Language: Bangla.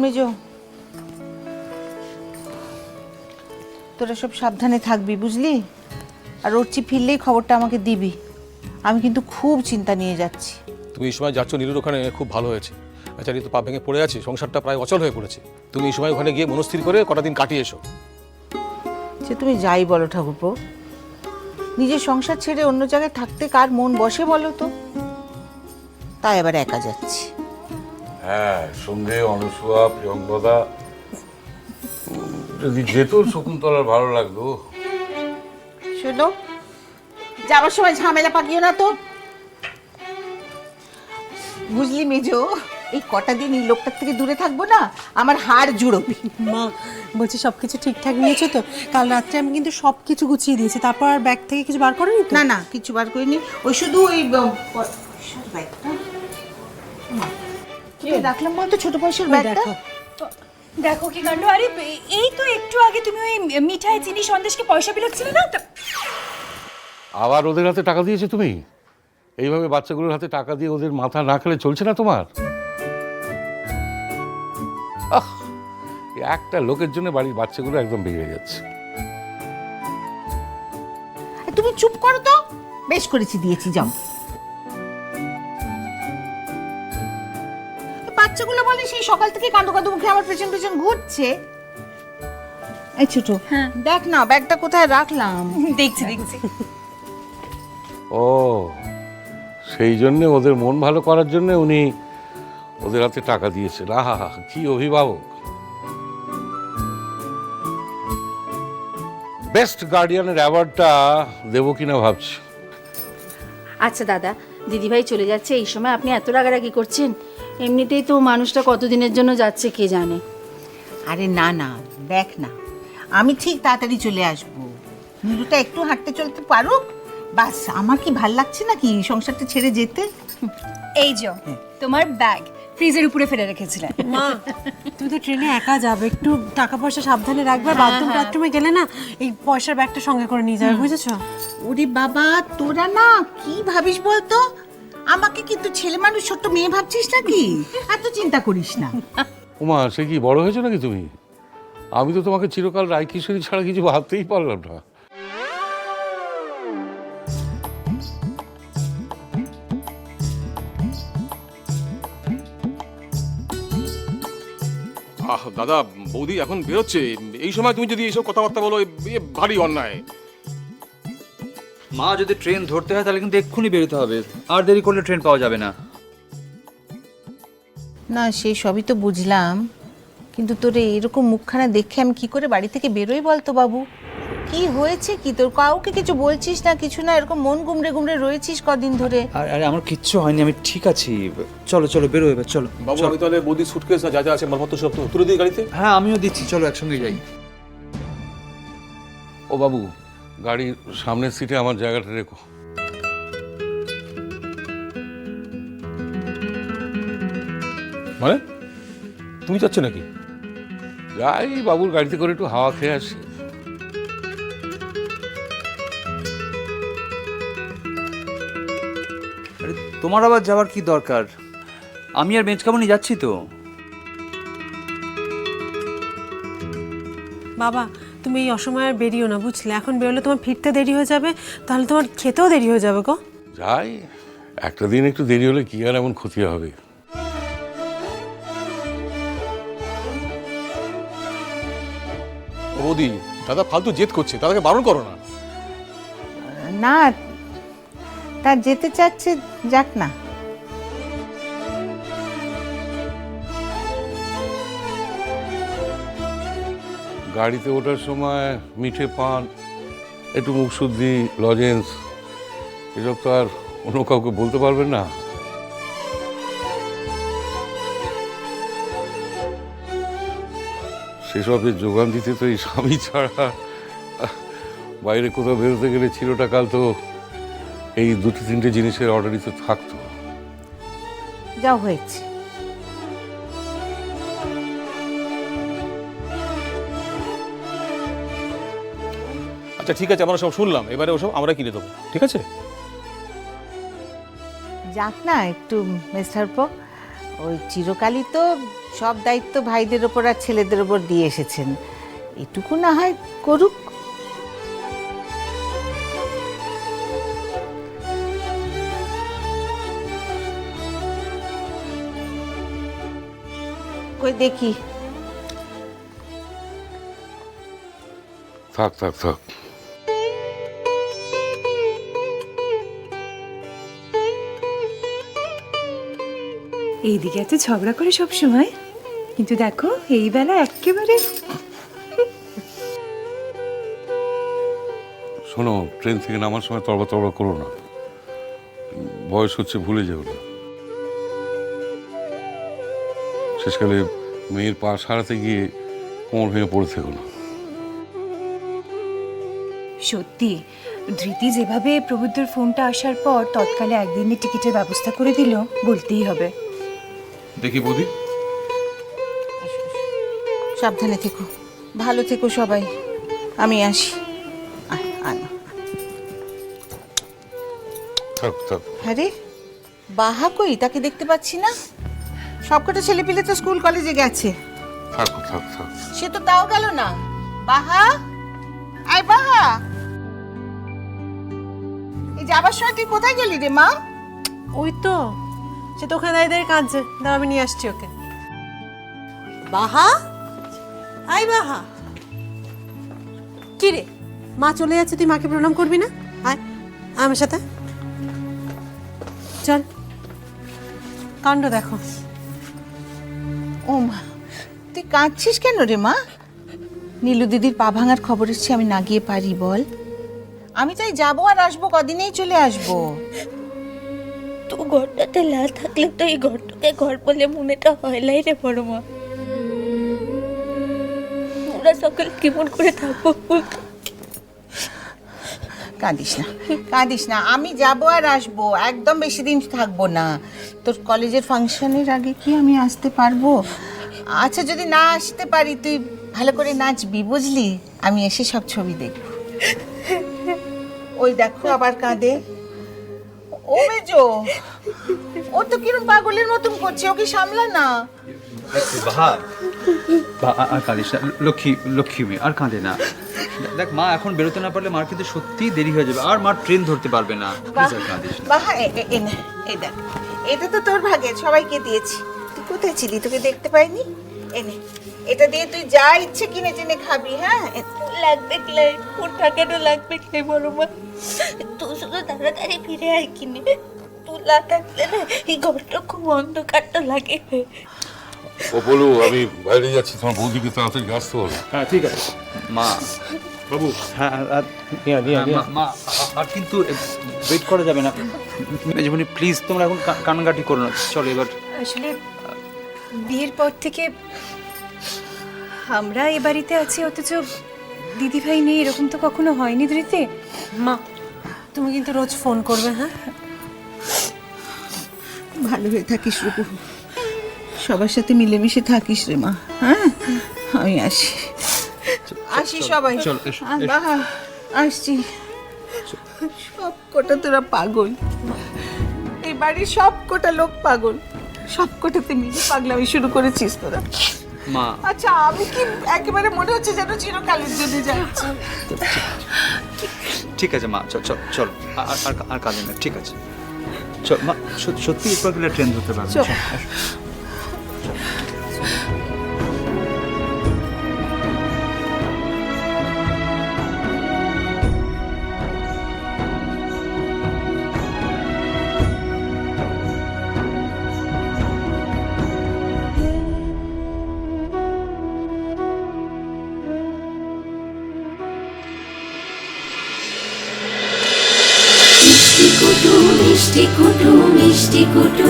মেজো, তোরা সব সাবধানে থাকবি বুঝলি, আর ওরচি ফিরলেই খবরটা আমাকে দিবি। আমি কিন্তু খুব চিন্তা নিয়ে যাচ্ছি। তুমি এই সময় যাচ্ছ নীলুর ওখানে, খুব ভালো হয়েছে। বেচারি তো পা ভেঙে পড়ে আছে, সংসারটা প্রায় অচল হয়ে পড়েছে। তুমি এই সময় ওখানে গিয়ে মনস্থির করে কটা দিন কাটিয়ে এসো। সে তুমি যাই বলো ঠাকুরপো, নিজের সংসার ছেড়ে অন্য জায়গায় থাকতে কার মন বসে বলো তো? তাই এবার একা যাচ্ছি। হ্যাঁ, সঙ্গে অনুসুয়া, প্রিয়ঙ্কদা যদি যেত শকুন্তলার ভালো লাগতো। শোনো, যাবার সময় ঝামেলা পাকিও না তো, বুঝলি মেজো? এই কটা দিন এই লোকটার থেকে দূরে থাকবো না, আমার হাড় জুড়োবি। মা বলছি সবকিছু ঠিকঠাক নিয়েছো তো? কাল রাত্রে আমি কিন্তু সবকিছু গুছিয়ে দিয়েছি, তারপর আর ব্যাগ থেকে কিছু বার করেনি তো? না না, কিছু বার করিনি, ওই শুধু ওই ব্যাগটা কি রাখলাম বলতো, ছোট পয়সার ব্যাগটা। দেখো দেখো কি কাণ্ড! আরে এই তো একটু আগে তুমি ওই মিঠাই, চিনি, সন্দেশকে পয়সা বিলাচ্ছিলে না? আবার ওদের হাতে টাকা দিয়েছো তুমি? এইভাবে বাচ্চাগুলোর হাতে টাকা দিয়ে ওদের মাথা না খেলে চলছে না তোমার? একটা লোকের জন্য বাড়ির বাচ্চাগুলো একদম বিগড়ে যাচ্ছে। তুমি চুপ করো তো, বেশ করেছি, দিয়েছি, যাও। বাচ্চাগুলো বলে সেই সকাল থেকে কাঁদো কাঁদো মুখে আমার পেছন পেছন ঘুরছে। এই ছোট, দেখ না ব্যাগটা কোথায় রাখলাম। দেখছি দেখছি। ও, সেই জন্যে ওদের মন ভালো করার জন্য উনি ওদের হাতে টাকা দিয়েছেন। আহা, কি অভিভাবক! বেস্ট গার্ডিয়ানের অ্যাওয়ার্ডটা দেবো কিনা ভাবছি। আচ্ছা দাদা, দিদিভাই চলে যাচ্ছে, এই সময় আপনি এত রাগারাগি করছেন? এমনিতেই তো মানুষটা কতদিনের জন্য যাচ্ছে কে জানে। আরে না না, দেখ না, আমি ঠিক তাড়াতাড়ি চলে আসবো। নীলুটা একটু হাঁটতে চলতে পারুক, বাস। আমার কি ভাল লাগছে নাকি সংসারটা ছেড়ে যেতে? এই যে তোমার ব্যাগ ফ্রিজের উপরে ফেলে রেখেছিলে। মা তুমি তো ট্রেনে একা যাবে, একটু টাকা পয়সা সাবধানে রাখবে। বাথরুম টাথরুমে গেলে না এই পয়সার ব্যাগটা সঙ্গে করে নিয়ে যাবে, বুঝেছো? ওরে বাবা, তোরা না কি ভাবিস বলতো? আমাকে কিন্তু ছেলে মানুষ, ছোট্ট মেয়ে ভাবছিস নাকি? এত চিন্তা করিস না। উমা, সে কি বড় হয়েছে নাকি তুমি? আমি তো তোমাকে চিরকাল রায়কিশোরী ছাড়া কিছু ভাবতেই পারলাম না। আহ দাদা, বৌদি এখন বেরোচ্ছে, এই সময় তুমি যদি এইসব কথাবার্তা বলো, এ ভারী অন্যায়। মা, যদি ট্রেন ধরতে হয় তাহলে কিন্তু এক্ষুনি বেরোতে হবে, আর দেরি করলে ট্রেন পাওয়া যাবে না। না, সেই সবই তো বুঝলাম, কিন্তু তোর এরকম মুখখানা দেখে আমি কি করে বাড়ি থেকে বেরোই বলতো বাবু? কি হয়েছে কি তোর? কাউকে কিছু বলছিস না, কিছু না, এরকম মন গুমড়ে গুমড়ে রয়েছিস কদিন ধরে। আরে আমার কিচ্ছু হয়নি, আমি ঠিক আছি। চলো চলো, বেরো এবার, চলো। বাবু, আমি তাহলে বৌদির সুটকেস যা যা আছে মালপত্র সব তুলে দিই গাড়িতে। হ্যাঁ, আমিও দিচ্ছি, চলো একসঙ্গে যাই। ও বাবু, গাড়ির সামনের সিটে আমার জায়গাটা রেখো। মানে তুমি যাচ্ছ নাকি? যাই বাবুর গাড়িতে করে একটু হাওয়া খেয়ে আসি। আরে তোমার আবার যাওয়ার কি দরকার? আমি আর বেঞ্চকামনি যাচ্ছি তো। বাবা তুমি এই অসময়ে আর বেরিও না, বুঝলে? এখন বেরোলে তোমার ফিরতে দেরি হয়ে যাবে, তাহলে তোমার খেতেও দেরি হয়ে যাবে গো। যাই, একটা দিন একটু দেরি হলে কি আর এমন ক্ষতি হবে? বৌদি, দাদা ফালতু জেদ করছে, দাদাকে বারণ করো না। না, তার যেতে চাচ্ছে, যাক না। গাড়িতে ওঠার সময় মিঠে পান, একটু মুখ শুদ্ধি, লজেন্স, এসব তো আর অন্য কাউকে বলতে পারবেন না। সেসবের যোগান দিতে তো এই স্বামী ছাড়া বাইরে কোথাও বেরোতে গেলে চিরটা কাল তো এই দুটো তিনটে জিনিসের অর্ডারই তো থাকতো। যাও, হয়েছে। আচ্ছা ঠিক আছে, আমরা সব শুনলাম, এবারে ওসব আমরা কিনে দেবো, ঠিক আছে? যাক না একটু মিস্টার পো, ওই চিরকালই তো সব দায়িত্ব ভাইদের ওপর আর ছেলেদের ওপর দিয়ে এসেছেন, এটুকু না হয় করুক। কই দেখি। থাক থাক থাক। এইদিকে এত ঝগড়া করে সব সময়, কিন্তু দেখো এই বেলা একেবারে। শোনো, ট্রেন থেকে নামার সময় তড়বা তড়বা করো না, বয়স হচ্ছে, ভুলে যেও না। শেষকালে মেয়ের পা সারাতে গিয়ে কোমর ভেঙে পড়ে থেকো না। সত্যি ধৃতি যেভাবে প্রবুদ্ধর ফোনটা আসার পর তৎকালে একদিনের টিকিটের ব্যবস্থা করে দিল, বলতেই হবে। দেখি বৌদি। সাবধানে থেকো, ভালো থেকো সবাই, আমি আসি। আয়, আয় মা। থাক থাক। আরে বাহা কই, তাকে দেখতে পাচ্ছি না। সবকটা ছেলেপিলে তো স্কুল কলেজে গেছে। থাক থাক থাক। সে তো তাও গেল না। বাহা, আয় বাহা, এই যাবার সময় তুই কোথায় গেলি রে মা? ওই তো সে তো ওখানে দাঁড়িয়ে দাঁড়িয়ে কাঁদছে, দাঁড়া আমি নিয়ে আসছি ওকে। বাহা, আই বাহা। কি রে, মা চলে যাচ্ছে, তুই মাকে প্রণাম করবি না? আয় আমার সাথে চল। কাণ্ড দেখো। ও মা, তুই কাঁদছিস কেন রে মা? নীলু দিদির পা ভাঙার খবর এসছে, আমি না গিয়ে পারি বল? আমি তাই যাবো আর আসবো, কদিনেই চলে আসবো। তো ঘরটাতে লাল থাকলে তো এই ঘরটাকে ঘর বলে মনেটা হয় লাই রে বড় মা। ওরা সকালে কেমন করে থাকবো? কাঁদিস না, কাঁদিস না, আমি যাবো আর আসবো, একদম বেশি দিন থাকবো না। তোর কলেজের ফাংশনের আগে কি আমি আসতে পারবো? আচ্ছা, যদি না আসতে পারি তুই ভালো করে নাচবি, বুঝলি? আমি এসে সব ছবি দেখব। ওই দেখো আবার কাঁদে। ও মেজো, ও তো কিরম পাগলের মতন করছে, ওকে সামলা না। বাহা, আর কাঁদিস না, লক্ষ্মী লক্ষ্মী মেয়ে, আর কাঁদে না। দেখ মা, এখন বেরোতে না পারলে মার কিন্তু সত্যিই দেরি হয়ে যাবে, আর মা ট্রেন ধরতে পারবে না। প্লিজ আর কাঁদিস না। বাহা, এই দেখ, এটা তো তোর ভাগে, সবাইকে দিয়েছি। তুই কোথায় ছিলি, তোকে দেখতে পাইনি। এনে এটা দিয়ে তুই যা ইচ্ছে কিনে টিনে খাবি। হ্যাঁ, লাগবে ক্লাই, ওর টাকাটা লাগবে ক্লাই বড় মা। তুই শুধু তাড়াতাড়ি ফিরে আয় কিনে। তুই না থাকলে না এই ঘরটা খুব অন্ধকারটা লাগে। ও বলো, আমি বাইরে যাচ্ছি, তোমার বৌদিকে তাড়াতাড়ি আসতে বলো। হ্যাঁ ঠিক আছে মা। বাবু, হ্যাঁ মা, আর কিন্তু ওয়েট করা যাবে না। মেজমনি প্লিজ, তোমরা এখন কান্নাকাটি করো না, চলো এবার। আসলে বিয়ের পর থেকে আমরা এ বাড়িতে আছি, অথচ দিদিভাই নেই, এরকম তো কখনো হয়নি ধৃতি। মা তুমি কিন্তু রোজ ফোন করবে। হ্যাঁ, ভালো হয়ে থাকিস রূপু, সবার সাথে মিলেমিশে থাকিস রে মা। হ্যাঁ, আমি আসি, আসি সবাই। বাহা, আসছি। সব কটা তোরা পাগল, এই বাড়ির সব কটা লোক পাগল, সব কটাতে মিলে পাগলামি শুরু করেছিস তোরা। মা, আচ্ছা, আমি কি একেবারে মনে হচ্ছে যেন চিরকালের জন্য যাচ্ছি? ঠিক আছে মা, চল চল চল, আর কাঁদে না, ঠিক আছে চল মা। সত্যি একবার গেলে ট্রেন ধরতে পারবে। চল। মিষ্টি কুটু মিষ্টি কুটু মিষ্টি কুটু।